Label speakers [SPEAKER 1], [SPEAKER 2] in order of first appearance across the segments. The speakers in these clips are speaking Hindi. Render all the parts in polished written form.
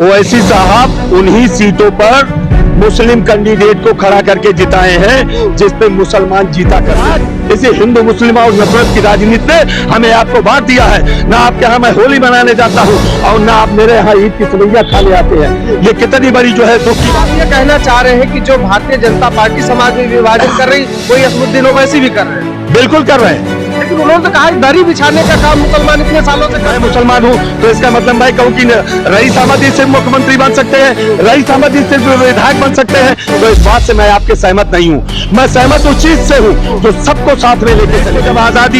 [SPEAKER 1] ओवैसी साहब उन्हीं सीटों पर मुस्लिम कैंडिडेट को खड़ा करके जिताए हैं जिस पे मुसलमान जीता करते। इसे हिंदू मुस्लिम और नफरत की राजनीति ने हमें आपको बांट दिया है। ना आपके यहाँ मैं होली मनाने जाता हूँ और ना आप मेरे यहाँ ईद की सवैया खाने आते हैं। ये कितनी बड़ी जो है दुख की बात।
[SPEAKER 2] ये कहना चाह रहे हैं कि जो भारतीय जनता पार्टी समाज में विभाजन कर रही, वही असमुद्दीन ओवैसी भी कर रहे हैं।
[SPEAKER 1] बिल्कुल कर रहे हैं,
[SPEAKER 2] लेकिन उन्होंने तो कहा दरी बिछाने का काम मुसलमान इतने सालों से
[SPEAKER 1] मैं मुसलमान हूँ तो इसका मतलब भाई कहूँ कि रईस अहमद सिर्फ मुख्यमंत्री बन सकते हैं, रईस अहमद सिर्फ विधायक बन सकते हैं, तो इस बात से मैं आपके सहमत नहीं हूँ। मैं सहमत उस चीज से हूँ जो सबको साथ में लेके चले। जब आजाद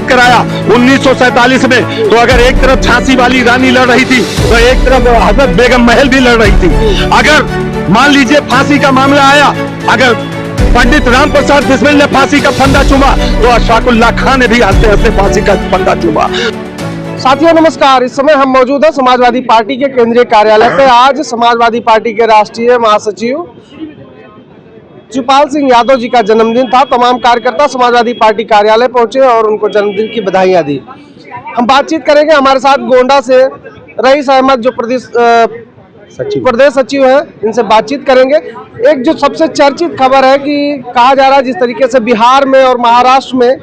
[SPEAKER 1] कराया 1947 में, तो अगर एक तरफ झांसी वाली रानी लड़ रही थी तो एक तरफ हजरत बेगम महल भी लड़ रही थी। अगर मान लीजिए फांसी का मामला आया, अगर पंडित राम प्रसाद बिस्मिल ने फांसी का फंदा चूमा तो अशफाकुल्लाह खान ने भी हंसते हंसते फांसी का फंदा चूमा।
[SPEAKER 2] साथियों नमस्कार, इस समय हम मौजूद हैं समाजवादी पार्टी के केंद्रीय कार्यालय पे। आज समाजवादी पार्टी के राष्ट्रीय महासचिव शिवपाल सिंह यादव जी का जन्मदिन था। तमाम कार्यकर्ता समाजवादी पार्टी कार्यालय पहुंचे और उनको जन्मदिन की बधाइयां दी। हम बातचीत करेंगे, हमारे साथ गोंडा से रईस अहमद जो प्रदेश सचिव है, इनसे बातचीत करेंगे। एक जो सबसे चर्चित खबर है कि कहा जा रहा है जिस तरीके से बिहार में और महाराष्ट्र में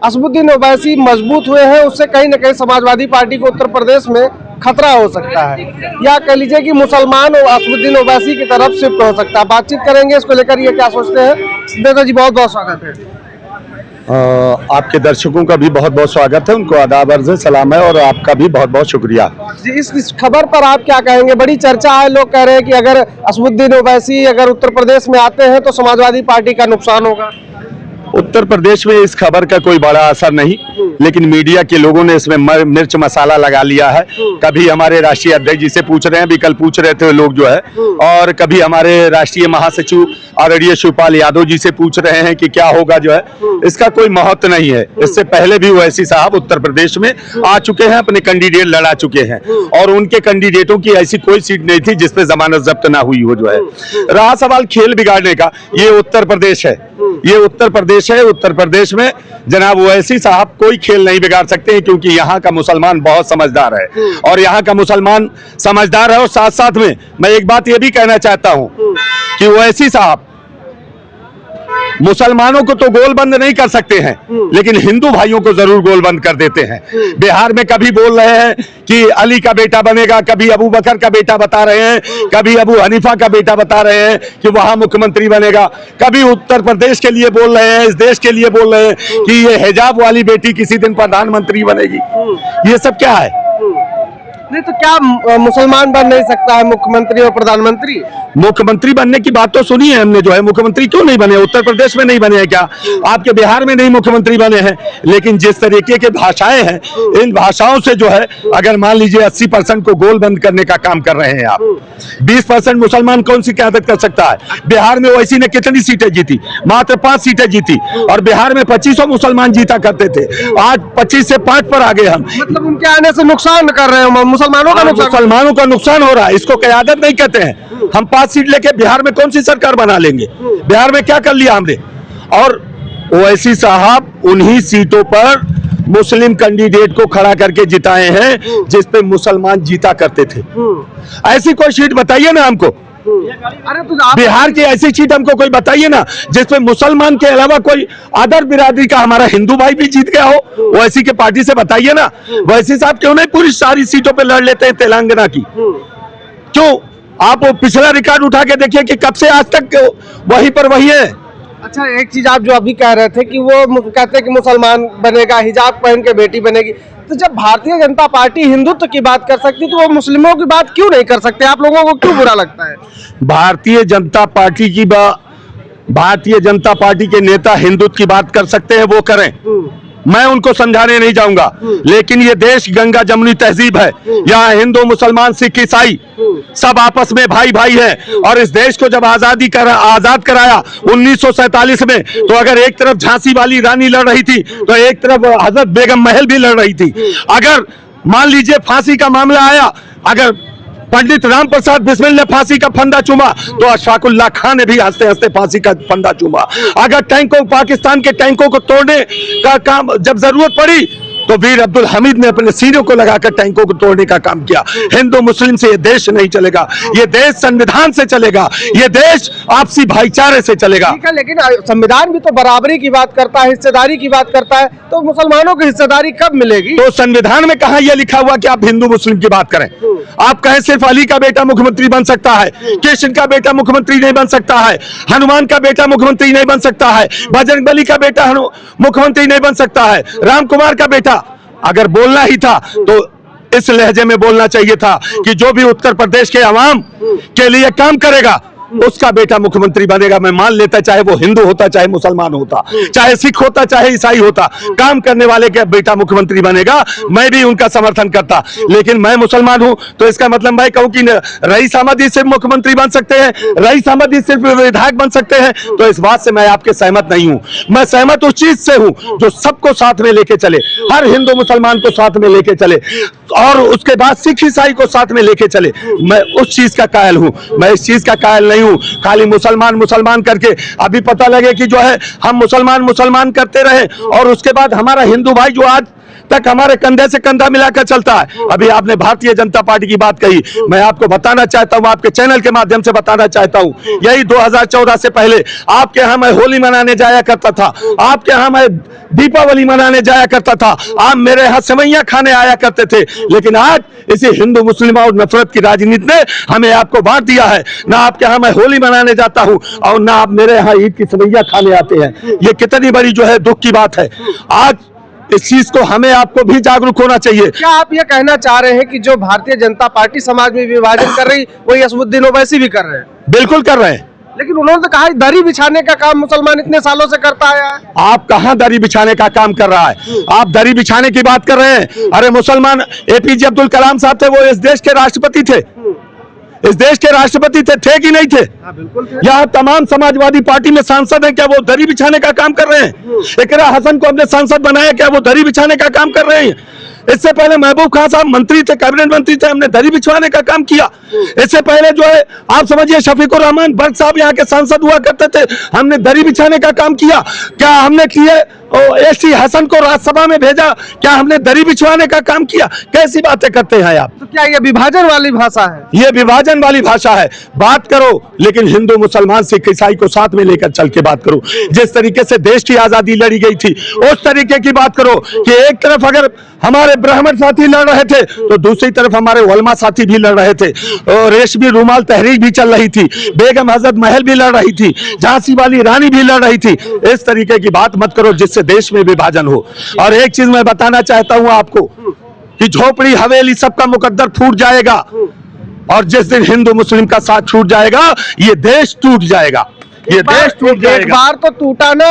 [SPEAKER 2] असमुद्दीन ओवैसी मजबूत हुए हैं, उससे कहीं न कहीं समाजवादी पार्टी को उत्तर प्रदेश में खतरा हो सकता है, या कह लीजिए कि मुसलमान असमुद्दीन ओवैसी की तरफ शिफ्ट हो सकता है। बातचीत करेंगे इसको लेकर, ये क्या सोचते हैं। सिद्धेश्वर जी बहुत बहुत स्वागत है।
[SPEAKER 1] आपके दर्शकों का भी बहुत बहुत स्वागत है, उनको आदाब अर्ज़ सलाम है और आपका भी बहुत बहुत शुक्रिया
[SPEAKER 2] जी। इस खबर पर आप क्या कहेंगे? बड़ी चर्चा है, लोग कह रहे हैं कि अगर असमुद्दीन ओवैसी अगर उत्तर प्रदेश में आते हैं तो समाजवादी पार्टी का नुकसान होगा।
[SPEAKER 1] उत्तर प्रदेश में इस खबर का कोई बड़ा असर नहीं, लेकिन मीडिया के लोगों ने इसमें मिर्च मसाला लगा लिया है। कभी हमारे राष्ट्रीय अध्यक्ष जी से पूछ रहे हैं, अभी कल पूछ रहे थे लोग जो है, और कभी हमारे राष्ट्रीय महासचिव आदरणीय शिवपाल यादव जी से पूछ रहे हैं कि क्या होगा जो है। इसका कोई महत्व नहीं है। इससे पहले भी ओवैसी साहब उत्तर प्रदेश में आ चुके हैं, अपने कैंडिडेट लड़ा चुके हैं और उनके कैंडिडेटों की ऐसी कोई सीट नहीं थी जिसपे जमानत जब्त ना हुई हो जो है। रहा सवाल खेल बिगाड़ने का, ये उत्तर प्रदेश है, ये उत्तर प्रदेश है। उत्तर प्रदेश में जनाब ओवैसी साहब कोई खेल नहीं बिगाड़ सकते हैं, क्योंकि यहाँ का मुसलमान बहुत समझदार है और यहाँ का मुसलमान समझदार है। और साथ साथ में मैं एक बात ये भी कहना चाहता हूँ कि ओवैसी साहब मुसलमानों को तो गोलबंद नहीं कर सकते हैं, लेकिन हिंदू भाइयों को जरूर गोलबंद कर देते हैं। बिहार में कभी बोल रहे हैं कि अली का बेटा बनेगा, कभी अबू बकर का बेटा बता रहे हैं, कभी अबू हनीफा का बेटा बता रहे हैं कि वहां मुख्यमंत्री बनेगा, कभी उत्तर प्रदेश के लिए बोल रहे हैं, इस देश के लिए बोल रहे हैं कि ये हिजाब वाली बेटी किसी दिन प्रधानमंत्री बनेगी। ये सब क्या है?
[SPEAKER 2] नहीं तो क्या मुसलमान बन नहीं सकता है मुख्यमंत्री और प्रधानमंत्री?
[SPEAKER 1] मुख्यमंत्री बनने की बात तो सुनी है हमने जो है, मुख्यमंत्री क्यों नहीं बने? उत्तर प्रदेश में नहीं बने हैं क्या? आपके बिहार में नहीं मुख्यमंत्री बने हैं? लेकिन जिस तरीके के भाषाएं हैं, इन भाषाओं से जो है, अगर मान लीजिए 80% को गोल बंद करने का काम कर रहे हैं आप, 20% मुसलमान कौन सी क्यादत कर सकता है? बिहार में ओवैसी ने कितनी सीटें जीती? मात्र 5 सीटें जीती और बिहार में 2500 मुसलमान जीता करते थे। आज 25 से 5 पर आ गए हम।
[SPEAKER 2] मतलब उनके आने से नुकसान कर रहे हैं मुसलमानों का
[SPEAKER 1] नुकसान हो रहा है। इसको क़यादत नहीं कहते हैं। हम 5 सीट लेके बिहार में कौन सी सरकार बना लेंगे? बिहार में क्या कर लिया हमने? और ओवैसी साहब उन्हीं सीटों पर मुस्लिम कैंडिडेट को खड़ा करके जिताए हैं जिस पे मुसलमान जीता करते थे। ऐसी कोई सीट बताइए ना हमको।
[SPEAKER 2] अरे तो
[SPEAKER 1] बिहार की ऐसी सीट हमको कोई बताइए ना जिसपे मुसलमान के अलावा कोई अदर बिरादरी का हमारा हिंदू भाई भी जीत गया हो। ओवैसी के पार्टी से बताइए ना। ओवैसी साहब क्यों नहीं पूरी सारी सीटों पे लड़ लेते हैं तेलंगाना की? क्यों? आप वो पिछला रिकॉर्ड उठा के देखिए कि कब से आज तक वहीं पर वही है।
[SPEAKER 2] अच्छा, एक चीज आप जो अभी कह रहे थे कि वो कहते हैं कि मुसलमान बनेगा, हिजाब पहन के बेटी बनेगी, तो जब भारतीय जनता पार्टी हिंदुत्व की बात कर सकती तो वो मुस्लिमों की बात क्यों नहीं कर सकते? आप लोगों को क्यों बुरा लगता है?
[SPEAKER 1] भारतीय जनता पार्टी के नेता हिंदुत्व की बात कर सकते हैं, वो करें, मैं उनको समझाने नहीं जाऊंगा। लेकिन ये देश गंगा जमुनी तहजीब है, यहाँ हिंदू मुसलमान सिख ईसाई सब आपस में भाई भाई हैं। और इस देश को जब आजाद कराया 1947 में, तो अगर एक तरफ झांसी वाली रानी लड़ रही थी तो एक तरफ हजरत बेगम महल भी लड़ रही थी। अगर मान लीजिए फांसी का मामला आया, अगर पंडित राम प्रसाद बिस्मिल ने फांसी का फंदा चूमा तो अशफाकुल्लाह खान ने भी हंसते हंसते फांसी का फंदा चूमा। अगर पाकिस्तान के टैंकों को तोड़ने का काम जब जरूरत पड़ी तो वीर अब्दुल हमीद ने अपने सीनों को लगाकर टैंकों को तोड़ने का काम किया। हिंदू मुस्लिम से ये देश नहीं चलेगा, ये देश संविधान से चलेगा, ये देश आपसी भाईचारे से चलेगा।
[SPEAKER 2] ठीक है, लेकिन संविधान भी तो बराबरी की बात करता है, हिस्सेदारी की बात करता है, तो मुसलमानों की हिस्सेदारी कब मिलेगी?
[SPEAKER 1] तो संविधान में कहा यह लिखा हुआ कि आप हिंदू मुस्लिम की बात करें? आप कहें सिर्फ अली का बेटा मुख्यमंत्री बन सकता है, कृष्ण का बेटा मुख्यमंत्री नहीं बन सकता है, हनुमान का बेटा मुख्यमंत्री नहीं बन सकता है, बजरंगबली का बेटा मुख्यमंत्री नहीं बन सकता है, राम कुमार का बेटा। अगर बोलना ही था तो इस लहजे में बोलना चाहिए था कि जो भी उत्तर प्रदेश के अवाम के लिए काम करेगा उसका बेटा मुख्यमंत्री बनेगा। मैं मान लेता, चाहे वो हिंदू होता, चाहे मुसलमान होता, चाहे सिख होता, चाहे ईसाई होता, काम करने वाले का बेटा मुख्यमंत्री बनेगा, मैं भी उनका समर्थन करता। लेकिन मैं मुसलमान हूं तो इसका मतलब मैं कहूं कि रईस अहमद ही सिर्फ मुख्यमंत्री बन सकते हैं, रईस अहमद ही सिर्फ विधायक बन सकते हैं, तो इस बात से मैं आपके सहमत नहीं हूं। मैं सहमत उस चीज से हूं जो सबको साथ में लेके चले, हर हिंदू मुसलमान को साथ में लेके चले और उसके बाद सिख ईसाई को साथ में लेके चले। मैं उस चीज का कायल हूं, मैं इस चीज का कायल नहीं हूं खाली मुसलमान मुसलमान करके अभी पता लगे कि जो है हम मुसलमान मुसलमान करते रहे और उसके बाद हमारा हिंदू भाई जो आज तक हमारे कंधे से कंधा मिलाकर चलता है। अभी आपने भारतीय जनता पार्टी की बात कही, मैं आपको बताना चाहता हूं, आपके चैनल के माध्यम से बताना चाहता हूं, यही 2014 से पहले आपके यहाँ मैं होली मनाने जाया करता था, आपके यहाँ मैं दीपावली मनाने जाया करता था, आप मेरे यहाँ सेवैयां खाने आया करते थे। लेकिन आज इसी हिंदू मुस्लिम और नफरत की राजनीति ने हमें आपको बांट दिया है। ना आपके यहाँ मैं होली मनाने जाता हूं और ना आप मेरे यहाँ ईद की सेवैयां खाने आते हैं। ये कितनी बड़ी जो है दुख की बात है। आज इस चीज को हमें आपको भी जागरूक होना चाहिए।
[SPEAKER 2] क्या आप ये कहना चाह रहे हैं कि जो भारतीय जनता पार्टी समाज में विभाजन कर रही वही असदुद्दीन ओवैसी भी कर रहे हैं?
[SPEAKER 1] बिल्कुल कर रहे हैं।
[SPEAKER 2] लेकिन उन्होंने तो कहा दरी बिछाने का काम मुसलमान इतने सालों से करता आया है।
[SPEAKER 1] आप कहां दरी बिछाने का काम कर रहा है? आप दरी बिछाने की बात कर रहे हैं। अरे मुसलमान एपीजे अब्दुल कलाम साहब थे, वो इस देश के राष्ट्रपति थे, इस देश के राष्ट्रपति थे कि नहीं थे?
[SPEAKER 2] बिल्कुल।
[SPEAKER 1] यहाँ तमाम समाजवादी पार्टी में सांसद हैं, क्या वो दरी बिछाने का काम कर रहे हैं? इकरा हसन को अपने सांसद बनाया, क्या वो दरी बिछाने का काम कर रहे हैं? इससे पहले महबूब खान साहब मंत्री थे, कैबिनेट मंत्री थे, हमने दरी बिछवाने का काम किया। इससे पहले जो है आप समझिए शफीकुर रहमान बर्ग साहब यहाँ के सांसद हुआ करते थे, हमने दरी बिछाने का काम किया। क्या हमने किए एसटी हसन को राज्यसभा में भेजा, क्या हमने दरी बिछवाने का काम किया? कैसी बातें करते हैं आप?
[SPEAKER 2] तो क्या ये विभाजन वाली भाषा है?
[SPEAKER 1] ये विभाजन वाली भाषा है। बात करो लेकिन हिंदू मुसलमान सिख ईसाई को साथ में लेकर चल के बात करो। जिस तरीके से देश की आजादी लड़ी गई थी उस तरीके की बात करो कि एक तरफ अगर हमारे ब्राह्मण साथी लड़ रहे थे तो दूसरी तरफ हमारे उलमा साथी भी लड़ रहे थे, और रेशमी रुमाल तहरीक भी चल रही थी, बेगम हजरत महल भी लड़ रही थी, झांसी वाली रानी भी लड़ रही थी। इस तरीके की बात मत करो जिससे देश में विभाजन हो। और एक चीज मैं बताना चाहता हूं आपको कि झोपड़ी हवेली सबका मुकद्दर फूट जाएगा, और जिस दिन हिंदू मुस्लिम का साथ छूट जाएगा ये देश टूट जाएगा, ये देश टूट जाएगा।
[SPEAKER 2] एक बार तो टूटा ना,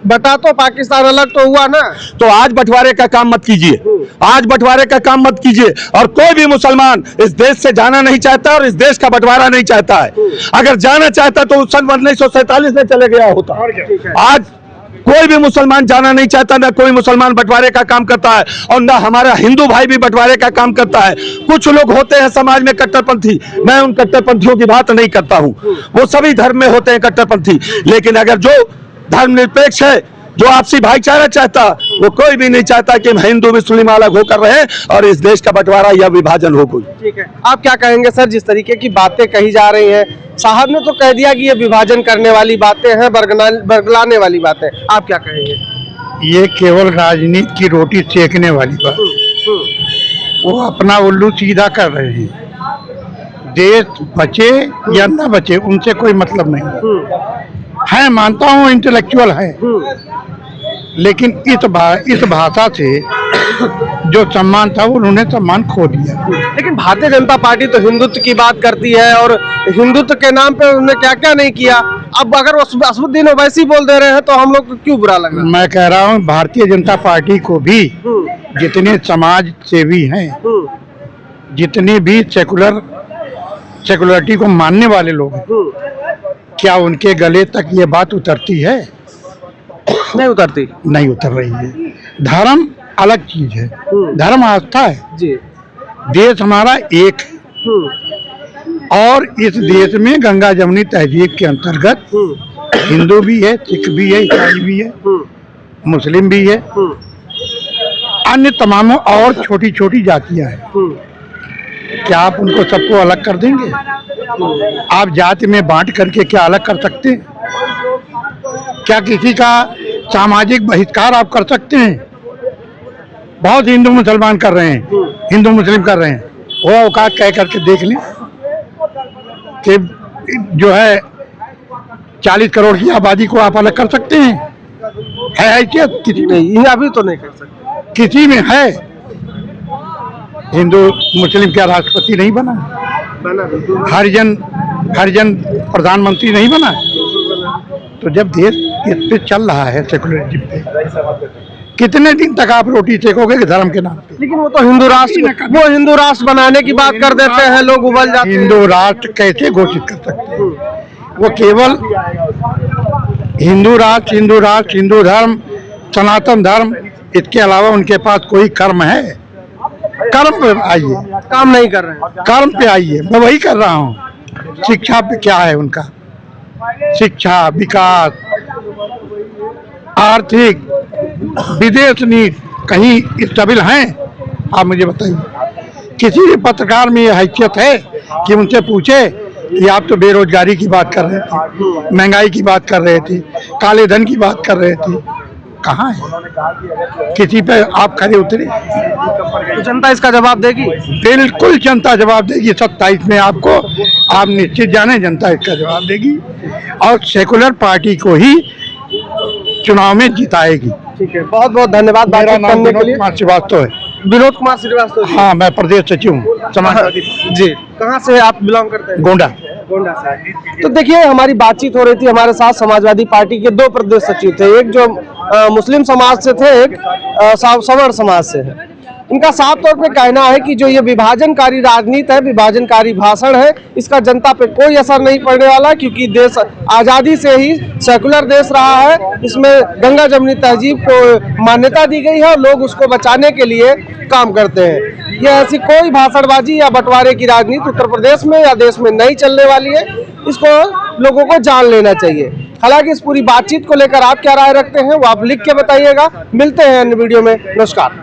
[SPEAKER 2] बटा तो पाकिस्तान अलग तो हुआ ना।
[SPEAKER 1] तो आज बंटवारे का काम मत कीजिए, आज बंटवारे का काम मत कीजिए। और कोई भी मुसलमान इस देश से जाना नहीं चाहता और इस देश का बंटवारा नहीं चाहता है। अगर जाना चाहता तो सन 1947 में चले गया होता। आज कोई भी मुसलमान जाना नहीं चाहता, ना कोई मुसलमान बंटवारे का काम करता है और ना हमारा हिंदू भाई भी बंटवारे का काम करता है। कुछ लोग होते हैं समाज में कट्टरपंथी, मैं उन कट्टरपंथियों की बात नहीं करता हूं, वो सभी धर्म में होते हैं कट्टरपंथी। लेकिन अगर जो धर्मनिरपेक्ष है, जो आपसी भाईचारा चाहता, वो कोई भी नहीं चाहता कि हम हिंदू मुस्लिम अलग होकर रहे और इस देश का बंटवारा या विभाजन हो कोई।
[SPEAKER 2] ठीक है, आप क्या कहेंगे सर? जिस तरीके की बातें कही जा रही हैं, साहब ने तो कह दिया कि ये विभाजन करने वाली बातें हैं, बरगलाने वाली बातें, आप क्या कहेंगे?
[SPEAKER 3] ये केवल राजनीति की रोटी सेकने वाली बात, वो अपना उल्लू सीधा कर रहे हैं। देश बचे या न बचे उनसे कोई मतलब नहीं है। मानता हूँ इंटेलेक्चुअल है, लेकिन इस भाषा से जो सम्मान था उन्होंने सम्मान खो दिया।
[SPEAKER 2] लेकिन भारतीय जनता पार्टी तो हिंदुत्व की बात करती है और हिंदुत्व के नाम पे उन्होंने क्या क्या नहीं किया। अब अगर असदुद्दीन ओवैसी बोल दे रहे हैं तो हम लोग को क्यों बुरा लग रहा है?
[SPEAKER 3] मैं कह रहा हूँ भारतीय जनता पार्टी को भी जितने समाज सेवी हैं, जितने भी सेकुलरिटी को मानने वाले लोग हैं, क्या उनके गले तक ये बात उतरती है?
[SPEAKER 2] नहीं उतरती,
[SPEAKER 3] नहीं उतर रही है। धर्म अलग चीज है, धर्म आस्था है
[SPEAKER 2] जी।
[SPEAKER 3] देश हमारा एक है और इस देश में गंगा जमुनी तहजीब के अंतर्गत हिंदू भी है, सिख भी है, ईसाई भी है, मुस्लिम भी है। अन्य तमाम और छोटी छोटी जातियां हैं, क्या आप उनको सबको अलग कर देंगे? आप जाति में बांट करके क्या अलग कर सकते हैं? क्या किसी का सामाजिक बहिष्कार आप कर सकते हैं? बहुत हिंदू मुसलमान कर रहे हैं, हिंदू मुस्लिम कर रहे हैं। वो औकात कह करके देख लें कि जो है 40 करोड़ की आबादी को आप अलग कर सकते हैं? है हैसियत किसी में?
[SPEAKER 2] नहीं, ये अभी तो नहीं कर सकते।
[SPEAKER 3] किसी में है? हिंदू मुस्लिम क्या राष्ट्रपति नहीं बना? हरिजन प्रधानमंत्री नहीं बना? तो जब देश इस पे चल रहा है सेकुलरिज्म पे, कितने दिन तक आप रोटी सेकोगे कि धर्म के नाम पे?
[SPEAKER 2] लेकिन वो तो हिंदू राष्ट्र बनाने की बात कर देते हैं, लोग उबल जाते हैं।
[SPEAKER 3] हिंदू राष्ट्र कैसे घोषित कर सकते हैं? वो केवल हिंदू राष्ट्र, हिंदू धर्म, सनातन धर्म, इसके अलावा उनके पास कोई कर्म है? कर्म पे आइए,
[SPEAKER 2] काम नहीं कर रहे हैं।
[SPEAKER 3] कर्म पे आइए, मैं वही कर रहा हूँ। शिक्षा पे क्या है उनका? शिक्षा, विकास, आर्थिक, विदेश नीति कहीं स्टेबल हैं? आप मुझे बताइए। किसी भी पत्रकार में ये हैसियत है कि उनसे पूछे कि आप तो बेरोजगारी की बात कर रहे थे, महंगाई की बात कर रहे थे, काले धन की बात कर रहे थे, कहाँ है? किसी पे आप खड़े उतरे?
[SPEAKER 2] तो जनता इसका जवाब देगी?
[SPEAKER 3] बिल्कुल जनता जवाब देगी। 27 में आपको, आप निश्चित जाने, जनता इसका जवाब देगी और सेकुलर पार्टी को ही चुनाव में जिताएगी।
[SPEAKER 2] ठीक है, बहुत बहुत धन्यवाद
[SPEAKER 3] मेरा
[SPEAKER 2] बातचीत
[SPEAKER 3] नाम
[SPEAKER 2] करने के
[SPEAKER 3] विनोद
[SPEAKER 2] लिए।
[SPEAKER 3] कुमार श्रीवास्तव है।
[SPEAKER 2] विनोद कुमार श्रीवास्तव जी।
[SPEAKER 3] हाँ, मैं प्रदेश सचिव हूँ समाजवादी।
[SPEAKER 2] जी, कहाँ से आप बिलोंग करते हैं?
[SPEAKER 3] गोंडा।
[SPEAKER 2] गोंडा से। तो देखिए, हमारी बातचीत हो रही थी, हमारे साथ समाजवादी पार्टी के 2 प्रदेश सचिव थे, एक जो मुस्लिम समाज से थे, एक सवर्ण समाज से है। इनका साफ तौर पे कहना है कि जो ये विभाजनकारी राजनीति है, विभाजनकारी भाषण है, इसका जनता पे कोई असर नहीं पड़ने वाला, क्योंकि देश आज़ादी से ही सेकुलर देश रहा है। इसमें गंगा जमुनी तहजीब को मान्यता दी गई है और लोग उसको बचाने के लिए काम करते हैं। ये ऐसी कोई भाषणबाजी या बंटवारे की राजनीति उत्तर प्रदेश में या देश में नहीं चलने वाली है। इसको लोगों को जान लेना चाहिए। हालांकि इस पूरी बातचीत को लेकर आप क्या राय रखते हैं वो आप लिख के बताइएगा। मिलते हैं अन्य वीडियो में। नमस्कार।